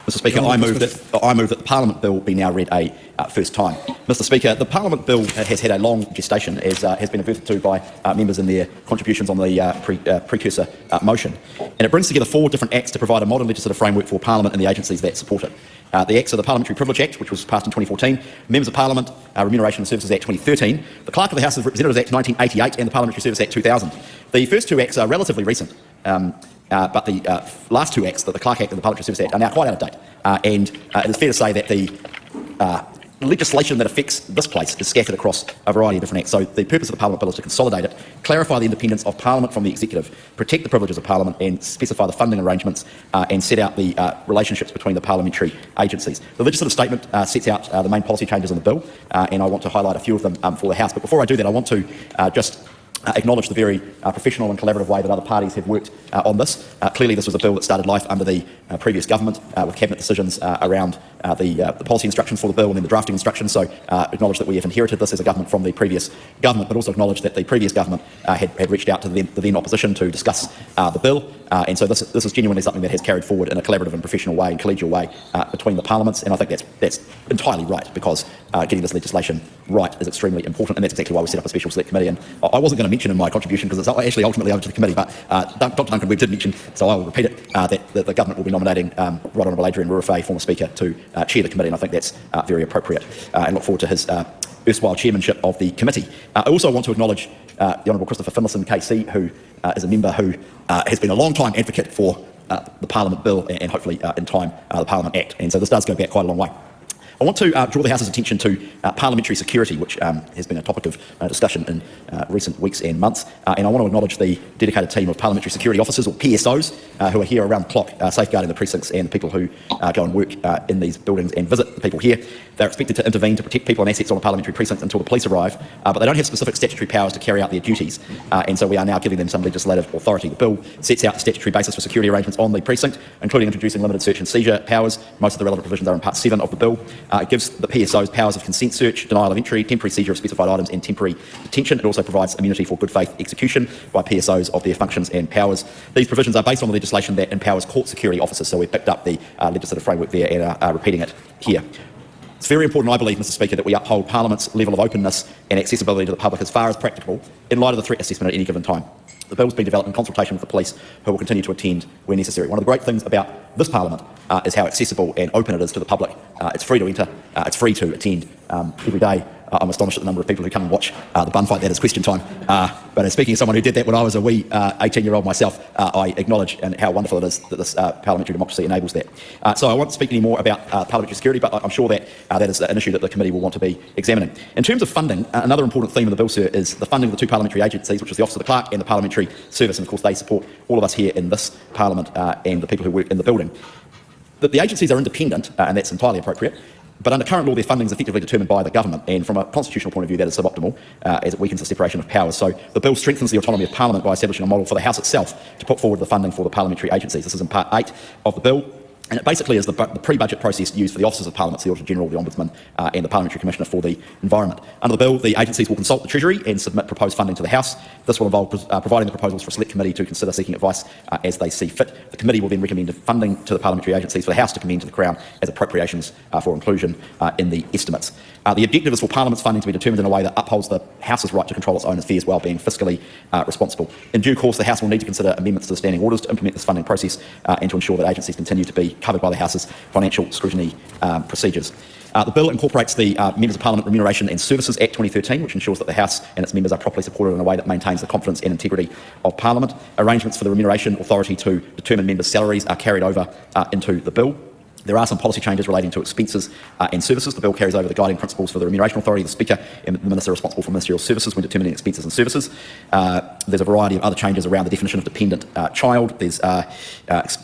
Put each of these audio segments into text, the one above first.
Mr Speaker, I move that the Parliament Bill be now read a first time. Mr Speaker, the Parliament Bill has had a long gestation, as has been adverted to by members in their contributions on the precursor motion. And it brings together 4 different acts to provide a modern legislative framework for Parliament and the agencies that support it. The acts are the Parliamentary Privilege Act, which was passed in 2014, Members of Parliament Remuneration and Services Act 2013, the Clerk of the House of Representatives Act 1988 and the Parliamentary Service Act 2000. The first 2 acts are relatively recent, but the last 2 acts, the Clerk Act and the Parliamentary Service Act, are now quite out of date. And it is fair to say that the legislation that affects this place is scattered across a variety of different acts. So the purpose of the Parliament Bill is to consolidate it, clarify the independence of Parliament from the executive, protect the privileges of Parliament and specify the funding arrangements and set out the relationships between the parliamentary agencies. The legislative statement sets out the main policy changes in the bill, and I want to highlight a few of them for the House. But before I do that, I want to just acknowledge the very professional and collaborative way that other parties have worked on this. Clearly this was a bill that started life under the previous government with cabinet decisions around the policy instructions for the bill and then the drafting instructions, so acknowledge that we have inherited this as a government from the previous government, but also acknowledge that the previous government had reached out to the then opposition to discuss the bill, and so this is genuinely something that has carried forward in a collaborative and professional way and collegial way between the parliaments, and I think that's entirely right, because getting this legislation right is extremely important, and that's exactly why we set up a special select committee. And I wasn't going to mention in my contribution, because it's actually ultimately over to the committee, but Dr Duncan Webb did mention, so I will repeat it, that the government will be nominating Right Honourable Adrian Rurifei, former Speaker, to chair the committee, and I think that's very appropriate, and look forward to his erstwhile chairmanship of the committee. I also want to acknowledge the Honourable Christopher Finlayson KC, who is a member who has been a long-time advocate for the Parliament Bill and hopefully in time the Parliament Act, and so this does go back quite a long way. I want to draw the House's attention to parliamentary security, which has been a topic of discussion in recent weeks and months, and I want to acknowledge the dedicated team of parliamentary security officers, or PSOs, who are here around the clock safeguarding the precincts and the people who go and work in these buildings and visit the people here. They're expected to intervene to protect people and assets on a parliamentary precinct until the police arrive, but they don't have specific statutory powers to carry out their duties, and so we are now giving them some legislative authority. The bill sets out the statutory basis for security arrangements on the precinct, including introducing limited search and seizure powers. Most of the relevant provisions are in Part 7 of the bill. It gives the PSOs powers of consent search, denial of entry, temporary seizure of specified items and temporary detention. It also provides immunity for good faith execution by PSOs of their functions and powers. These provisions are based on the legislation that empowers court security officers, so we've picked up the legislative framework there and are repeating it here. It's very important, I believe, Mr Speaker, that we uphold Parliament's level of openness and accessibility to the public as far as practicable in light of the threat assessment at any given time. The bill has been developed in consultation with the police, who will continue to attend where necessary. One of the great things about this Parliament is how accessible and open it is to the public. It's free to enter, it's free to attend every day. I'm astonished at the number of people who come and watch the bun fight that is question time. But as speaking as someone who did that when I was a wee 18-year-old myself, I acknowledge and how wonderful it is that this parliamentary democracy enables that. So I won't speak any more about parliamentary security, but I'm sure that that is an issue that the committee will want to be examining. In terms of funding, another important theme of the bill, sir, is the funding of the 2 parliamentary agencies, which is the Office of the Clerk and the Parliamentary Service, and of course they support all of us here in this Parliament and the people who work in the building. The agencies are independent, and that's entirely appropriate, but under current law their funding is effectively determined by the government, and from a constitutional point of view that is suboptimal, as it weakens the separation of powers. So the bill strengthens the autonomy of Parliament by establishing a model for the House itself to put forward the funding for the parliamentary agencies. This is in Part 8 of the bill. And it basically is the pre-budget process used for the officers of Parliament, the Auditor-General, the Ombudsman and the Parliamentary Commissioner for the Environment. Under the bill, the agencies will consult the Treasury and submit proposed funding to the House. This will involve providing the proposals for a select committee to consider seeking advice as they see fit. The committee will then recommend funding to the parliamentary agencies for the House to commend to the Crown as appropriations for inclusion in the estimates. The objective is for Parliament's funding to be determined in a way that upholds the House's right to control its own affairs while being fiscally responsible. In due course, the House will need to consider amendments to the standing orders to implement this funding process and to ensure that agencies continue to be covered by the House's financial scrutiny procedures. The bill incorporates the Members of Parliament Remuneration and Services Act 2013, which ensures that the House and its members are properly supported in a way that maintains the confidence and integrity of Parliament. Arrangements for the remuneration authority to determine members' salaries are carried over into the bill. There are some policy changes relating to expenses and services. The bill carries over the guiding principles for the Remuneration Authority, the Speaker and the Minister responsible for ministerial services when determining expenses and services. There's a variety of other changes around the definition of dependent child. There's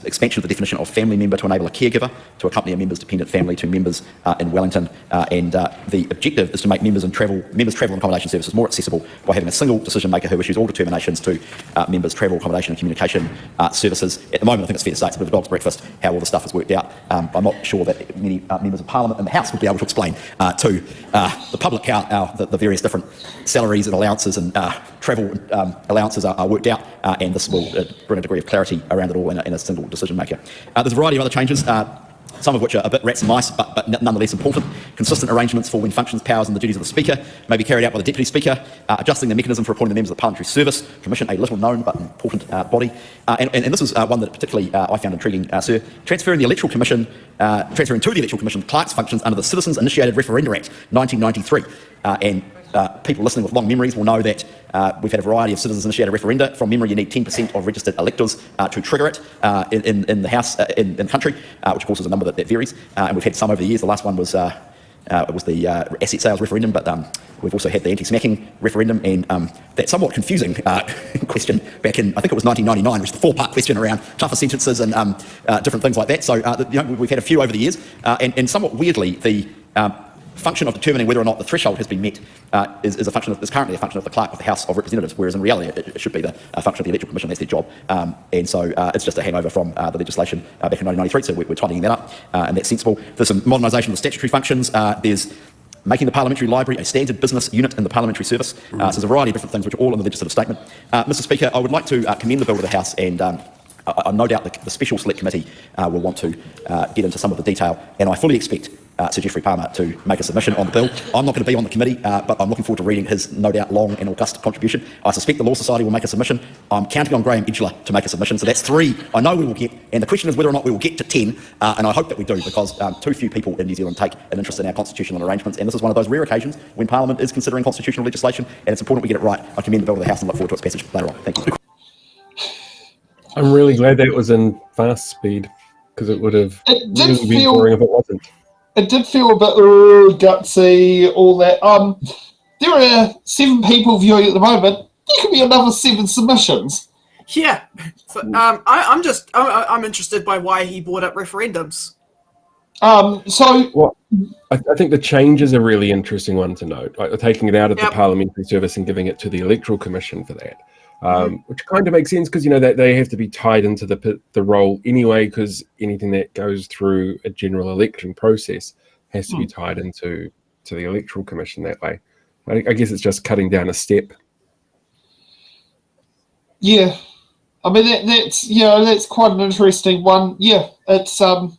expansion of the definition of family member to enable a caregiver to accompany a member's dependent family to members in Wellington. And the objective is to make members' travel and accommodation services more accessible by having a single decision maker who issues all determinations to members' travel, accommodation and communication services. At the moment, I think it's fair to say it's a bit of a dog's breakfast how all the stuff is worked out. I'm not sure that many members of Parliament and the House would be able to explain to the public how the various different salaries and allowances and travel allowances are worked out, and this will bring a degree of clarity around it all in a single decision maker. There's a variety of other changes. some of which are a bit rats and mice, but nonetheless important. Consistent arrangements for when functions, powers and the duties of the Speaker may be carried out by the Deputy Speaker, adjusting the mechanism for appointing the members of the Parliamentary Service Commission, a little known but important body. And this is one that particularly I found intriguing, sir. Transferring to the Electoral Commission clerk's functions under the Citizens Initiated Referenda Act 1993. People listening with long memories will know that we've had a variety of citizens-initiated referenda. From memory, you need 10% of registered electors to trigger it in the House, in the country, which of course is a number that varies. And we've had some over the years. The last one was the asset sales referendum, but we've also had the anti-smacking referendum and that somewhat confusing question back in, I think it was 1999, which is the 4-part question around tougher sentences and different things like that. So we've had a few over the years, and somewhat weirdly, the function of determining whether or not the threshold has been met is currently a function of the Clerk of the House of Representatives, whereas in reality it should be the function of the Electoral Commission. That's their job. And so it's just a hangover from the legislation back in 1993, so we're tidying that up, and that's sensible. There's some modernisation of the statutory functions. There's making the Parliamentary Library a standard business unit in the Parliamentary Service. So there's a variety of different things which are all in the legislative statement. Mr Speaker, I would like to commend the bill to the House, and no doubt the Special Select Committee will want to get into some of the detail, and I fully expect Sir Geoffrey Palmer to make a submission on the bill. I'm not going to be on the committee, but I'm looking forward to reading his no doubt long and august contribution. I suspect the Law Society will make a submission. I'm counting on Graham Edgeler to make a submission, so that's 3 I know we will get, and the question is whether or not we will get to 10, and I hope that we do, because too few people in New Zealand take an interest in our constitutional arrangements, and this is one of those rare occasions when Parliament is considering constitutional legislation, and it's important we get it right. I commend the bill to the House and look forward to its passage later on. Thank you. I'm really glad that was in fast speed, because it would have really been boring if it wasn't. It did feel a bit gutsy, all that. There are 7 people viewing at the moment. There could be another 7 submissions. Yeah. So, I'm interested by why he brought up referendums. Well, I think the change is a really interesting one to note. Like taking it out of the Parliamentary Service and giving it to the Electoral Commission for that. Which kind of makes sense because, that they have to be tied into the role anyway, because anything that goes through a general election process has to be tied into the Electoral Commission that way. I guess it's just cutting down a step. Yeah. I mean, that's quite an interesting one. Yeah, it's... I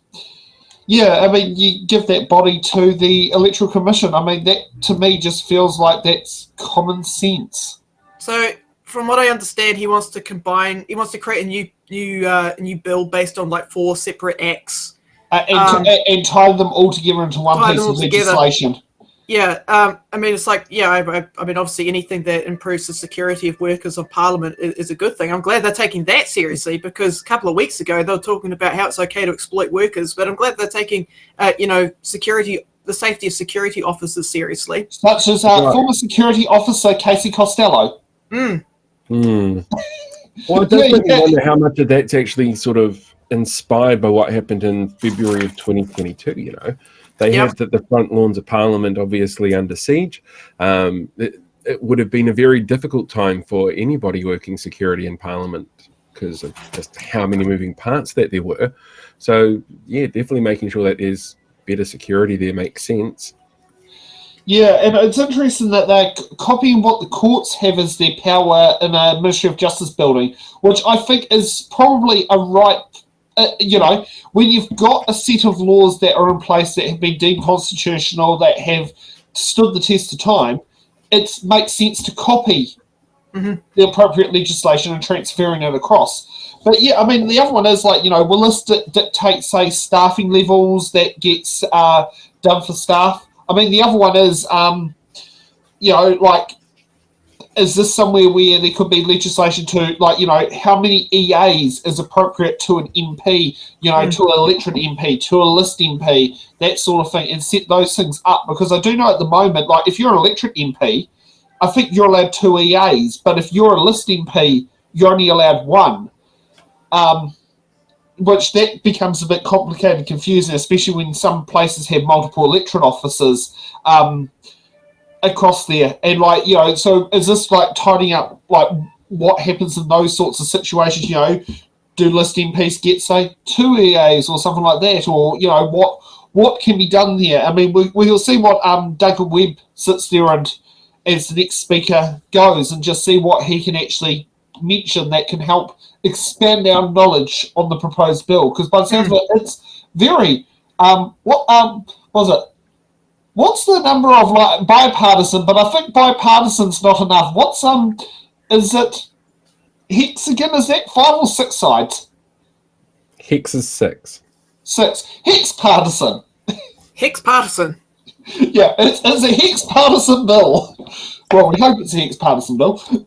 mean, you give that body to the Electoral Commission. I mean, that to me just feels like that's common sense. So... From what I understand, he wants to create a new bill based on like 4 separate acts. And tie them all together into one piece of legislation. Yeah, I mean, it's like, I mean, obviously anything that improves the security of workers of Parliament is a good thing. I'm glad they're taking that seriously, because a couple of weeks ago they were talking about how it's okay to exploit workers, but I'm glad they're taking, the safety of security officers seriously. Such as former security officer Casey Costello. Well, it does make me wonder how much of that's actually sort of inspired by what happened in February of 2022. They had the front lawns of Parliament obviously under siege. It would have been a very difficult time for anybody working security in Parliament because of just how many moving parts that there were. So, definitely making sure that there's better security there makes sense. Yeah, and it's interesting that they're copying what the courts have as their power in a Ministry of Justice building, which I think is probably a right, when you've got a set of laws that are in place that have been deemed constitutional, that have stood the test of time, it makes sense to copy the appropriate legislation and transferring it across. But I mean, the other one is like, will this dictate, say, staffing levels that gets done for staff? I mean, the other one is, is this somewhere where there could be legislation to, how many EAs is appropriate to an MP, to an electorate MP, to a list MP, that sort of thing, and set those things up? Because I do know at the moment, if you're an electorate MP, I think you're allowed 2 EAs, but if you're a list MP, you're only allowed 1. Which that becomes a bit complicated and confusing, especially when some places have multiple electorate officers across there. And so is this tidying up what happens in those sorts of situations? Do list MPs get, say, 2 EAs or something like that? Or, what can be done there? I mean, we'll see what Duncan Webb sits there and as the next speaker goes, and just see what he can actually mention that can help expand our knowledge on the proposed bill, because by the sounds of it, it's very, What was it? What's the number of like bipartisan? But I think bipartisan's not enough. What's is it hex again? Is that 5 or 6 sides? Hex is 6. 6. Hex partisan. Hex partisan. Yeah, it's a hex partisan bill. Well, we hope it's a hex partisan bill.